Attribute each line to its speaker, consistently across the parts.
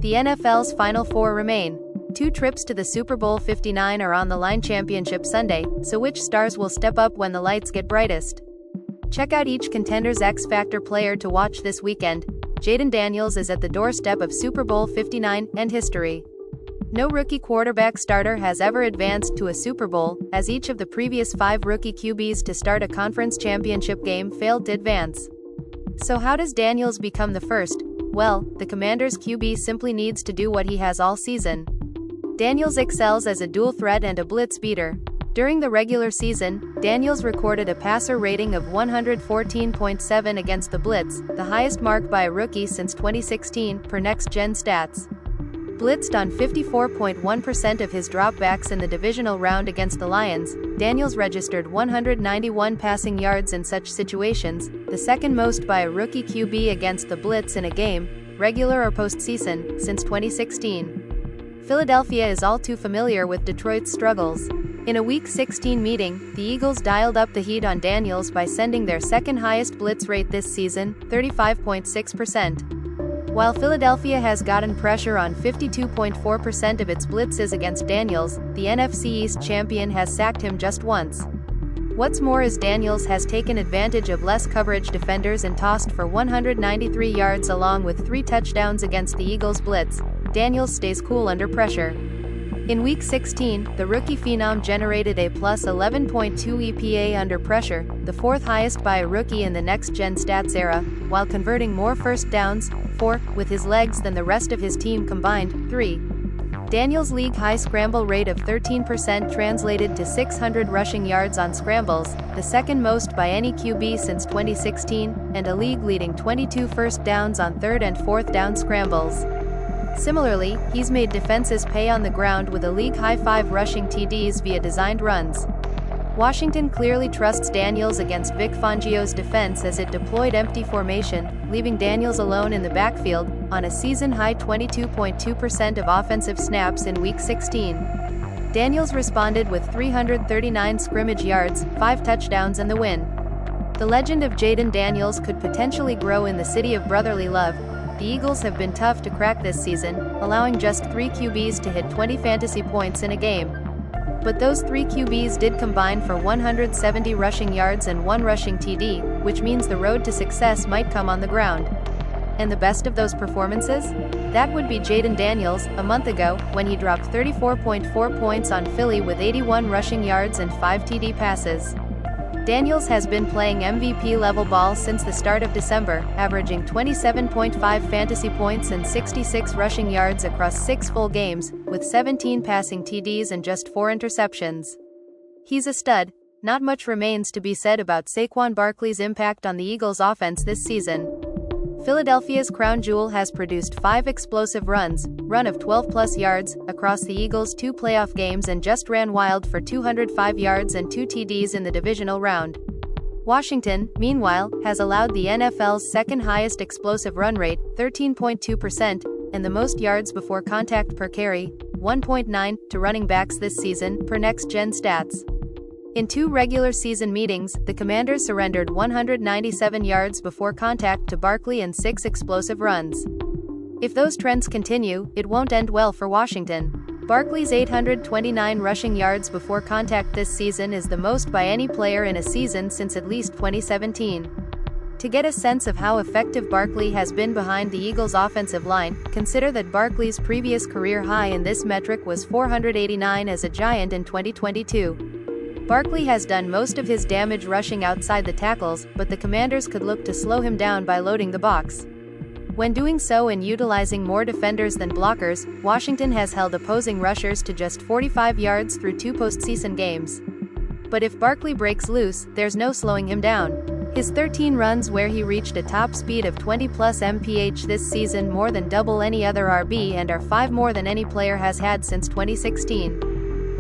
Speaker 1: The NFL's Final Four remain. 2 trips to the Super Bowl 59 are on the line Championship Sunday, so which stars will step up when the lights get brightest? Check out each contender's X-Factor player to watch this weekend. Jayden Daniels is at the doorstep of Super Bowl 59 and history. No rookie quarterback starter has ever advanced to a Super Bowl, as each of the previous 5 rookie QBs to start a conference championship game failed to advance. So how does Daniels become the first? Well, the Commanders' QB simply needs to do what he has all season. Daniels excels as a dual threat and a blitz beater. During the regular season, Daniels recorded a passer rating of 114.7 against the blitz, the highest mark by a rookie since 2016, per Next Gen Stats. Blitzed on 54.1% of his dropbacks in the divisional round against the Lions, Daniels registered 191 passing yards in such situations, the second most by a rookie QB against the blitz in a game, regular or postseason, since 2016. Philadelphia is all too familiar with Detroit's struggles. In a Week 16 meeting, the Eagles dialed up the heat on Daniels by sending their second highest blitz rate this season, 35.6%. While Philadelphia has gotten pressure on 52.4% of its blitzes against Daniels, the NFC East champion has sacked him just once. What's more is Daniels has taken advantage of less coverage defenders and tossed for 193 yards along with 3 touchdowns against the Eagles' blitz. Daniels stays cool under pressure. In Week 16, the rookie phenom generated a plus 11.2 EPA under pressure, the 4th highest by a rookie in the Next Gen Stats era, while converting more first downs, 4, with his legs than the rest of his team combined, 3. Daniels' league-high scramble rate of 13% translated to 600 rushing yards on scrambles, the second most by any QB since 2016, and a league-leading 22 first downs on 3rd and 4th down scrambles. Similarly, he's made defenses pay on the ground with a league-high 5 rushing TDs via designed runs. Washington clearly trusts Daniels against Vic Fangio's defense as it deployed empty formation, leaving Daniels alone in the backfield, on a season-high 22.2% of offensive snaps in Week 16. Daniels responded with 339 scrimmage yards, 5 touchdowns and the win. The legend of Jayden Daniels could potentially grow in the city of brotherly love. The Eagles have been tough to crack this season, allowing just 3 QBs to hit 20 fantasy points in a game. But those 3 QBs did combine for 170 rushing yards and 1 rushing TD, which means the road to success might come on the ground. And the best of those performances? That would be Jayden Daniels, a month ago, when he dropped 34.4 points on Philly with 81 rushing yards and 5 TD passes. Daniels has been playing MVP-level ball since the start of December, averaging 27.5 fantasy points and 66 rushing yards across 6 full games, with 17 passing TDs and just 4 interceptions. He's a stud. Not much remains to be said about Saquon Barkley's impact on the Eagles' offense this season. Philadelphia's crown jewel has produced 5 explosive runs, run of 12-plus yards, across the Eagles' 2 playoff games and just ran wild for 205 yards and 2 TDs in the divisional round. Washington, meanwhile, has allowed the NFL's second-highest explosive run rate, 13.2%, and the most yards before contact per carry, 1.9, to running backs this season, per Next Gen Stats. In 2 regular season meetings, the Commanders surrendered 197 yards before contact to Barkley and 6 explosive runs. If those trends continue, it won't end well for Washington. Barkley's 829 rushing yards before contact this season is the most by any player in a season since at least 2017. To get a sense of how effective Barkley has been behind the Eagles' offensive line, consider that Barkley's previous career high in this metric was 489 as a Giant in 2022. Barkley has done most of his damage rushing outside the tackles, but the Commanders could look to slow him down by loading the box. When doing so and utilizing more defenders than blockers, Washington has held opposing rushers to just 45 yards through 2 postseason games. But if Barkley breaks loose, there's no slowing him down. His 13 runs where he reached a top speed of 20+ mph this season more than double any other RB and are 5 more than any player has had since 2016.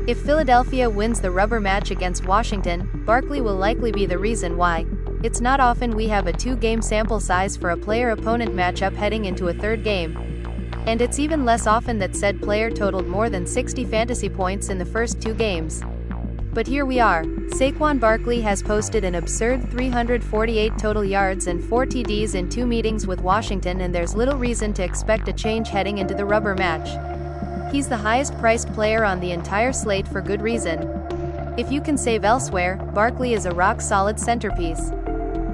Speaker 1: If Philadelphia wins the rubber match against Washington, Barkley will likely be the reason why. It's not often we have a 2-game sample size for a player-opponent matchup heading into a 3rd game. And it's even less often that said player totaled more than 60 fantasy points in the first 2 games. But here we are. Saquon Barkley has posted an absurd 348 total yards and 4 TDs in 2 meetings with Washington, and there's little reason to expect a change heading into the rubber match. He's the highest-priced player on the entire slate for good reason. If you can save elsewhere, Barkley is a rock-solid centerpiece.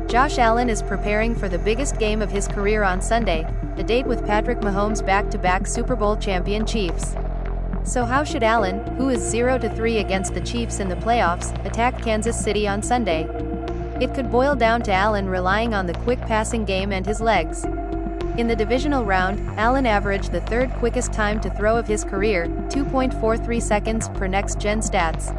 Speaker 1: Josh Allen is preparing for the biggest game of his career on Sunday, a date with Patrick Mahomes' back-to-back Super Bowl champion Chiefs. So how should Allen, who is 0-3 against the Chiefs in the playoffs, attack Kansas City on Sunday? It could boil down to Allen relying on the quick passing game and his legs. In the divisional round, Allen averaged the third quickest time to throw of his career, 2.43 seconds per next-gen stats.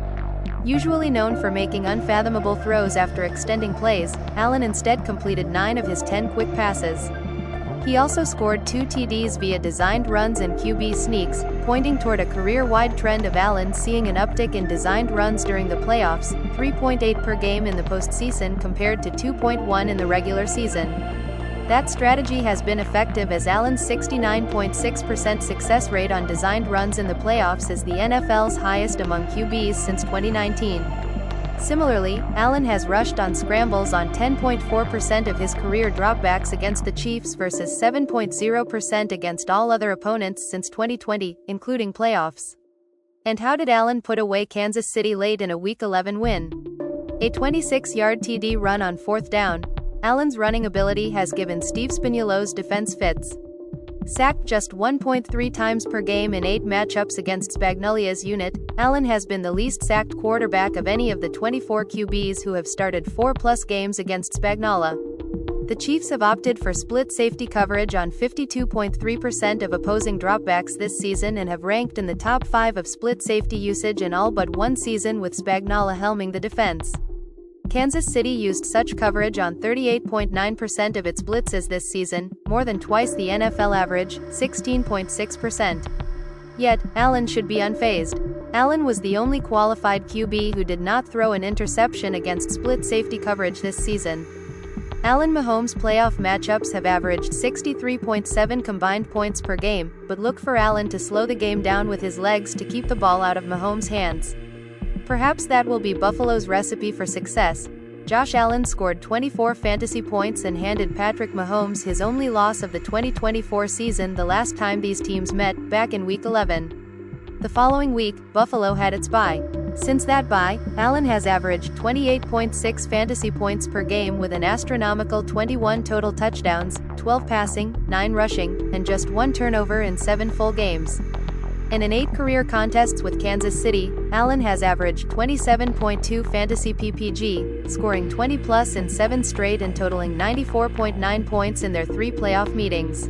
Speaker 1: Usually known for making unfathomable throws after extending plays, Allen instead completed 9 of his 10 quick passes. He also scored 2 TDs via designed runs and QB sneaks, pointing toward a career-wide trend of Allen seeing an uptick in designed runs during the playoffs, 3.8 per game in the postseason compared to 2.1 in the regular season. That strategy has been effective, as Allen's 69.6% success rate on designed runs in the playoffs is the NFL's highest among QBs since 2019. Similarly, Allen has rushed on scrambles on 10.4% of his career dropbacks against the Chiefs versus 7.0% against all other opponents since 2020, including playoffs. And how did Allen put away Kansas City late in a Week 11 win? A 26-yard TD run on 4th down. Allen's running ability has given Steve Spagnuolo's defense fits. Sacked just 1.3 times per game in 8 matchups against Spagnuolo's unit, Allen has been the least sacked quarterback of any of the 24 QBs who have started 4+ games against Spagnuolo. The Chiefs have opted for split safety coverage on 52.3% of opposing dropbacks this season and have ranked in the top 5 of split safety usage in all but one season, with Spagnuolo helming the defense. Kansas City used such coverage on 38.9% of its blitzes this season, more than twice the NFL average, 16.6%. Yet, Allen should be unfazed. Allen was the only qualified QB who did not throw an interception against split safety coverage this season. Allen Mahomes playoff matchups have averaged 63.7 combined points per game, but look for Allen to slow the game down with his legs to keep the ball out of Mahomes' hands. Perhaps that will be Buffalo's recipe for success. Josh Allen scored 24 fantasy points and handed Patrick Mahomes his only loss of the 2024 season the last time these teams met, back in Week 11. The following week, Buffalo had its bye. Since that bye, Allen has averaged 28.6 fantasy points per game with an astronomical 21 total touchdowns, 12 passing, 9 rushing, and just 1 turnover in 7 full games. And in 8 career contests with Kansas City, Allen has averaged 27.2 fantasy PPG, scoring 20+ in 7 straight and totaling 94.9 points in their 3 playoff meetings.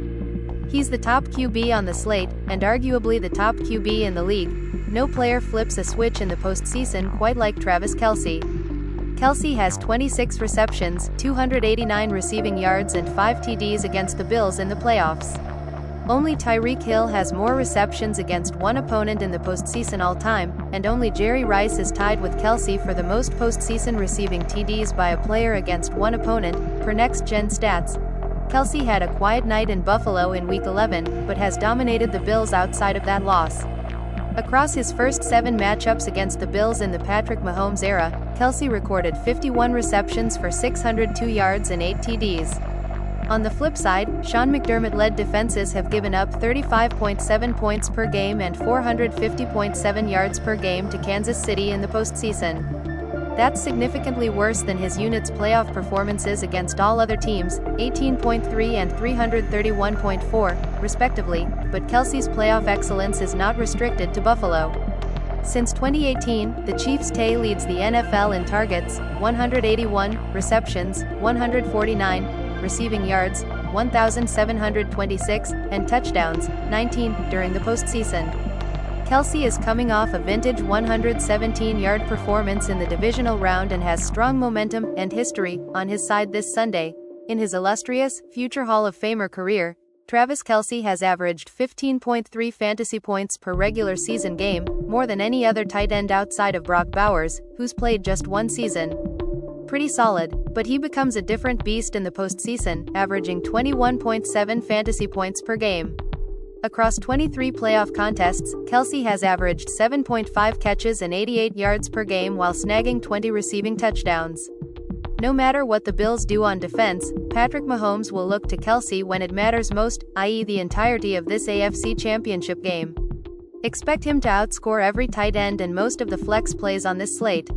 Speaker 1: He's the top QB on the slate, and arguably the top QB in the league. No player flips a switch in the postseason quite like Travis Kelce. Kelce has 26 receptions, 289 receiving yards and 5 TDs against the Bills in the playoffs. Only Tyreek Hill has more receptions against one opponent in the postseason all-time, and only Jerry Rice is tied with Kelce for the most postseason receiving TDs by a player against one opponent, per next-gen stats. Kelce had a quiet night in Buffalo in Week 11, but has dominated the Bills outside of that loss. Across his first 7 matchups against the Bills in the Patrick Mahomes era, Kelce recorded 51 receptions for 602 yards and 8 TDs. On the flip side, Sean McDermott-led defenses have given up 35.7 points per game and 450.7 yards per game to Kansas City in the postseason. That's significantly worse than his unit's playoff performances against all other teams, 18.3 and 331.4, respectively, but Kelce's playoff excellence is not restricted to Buffalo. Since 2018, the Chiefs' leads the NFL in targets, 181, receptions, 149, receiving yards, 1,726, and touchdowns, 19, during the postseason. Kelce is coming off a vintage 117-yard performance in the divisional round and has strong momentum and history on his side this Sunday. In his illustrious, future Hall of Famer career, Travis Kelce has averaged 15.3 fantasy points per regular season game, more than any other tight end outside of Brock Bowers, who's played just one season. Pretty solid, but he becomes a different beast in the postseason, averaging 21.7 fantasy points per game. Across 23 playoff contests, Kelce has averaged 7.5 catches and 88 yards per game while snagging 20 receiving touchdowns. No matter what the Bills do on defense, Patrick Mahomes will look to Kelce when it matters most, i.e. the entirety of this AFC Championship game. Expect him to outscore every tight end and most of the flex plays on this slate.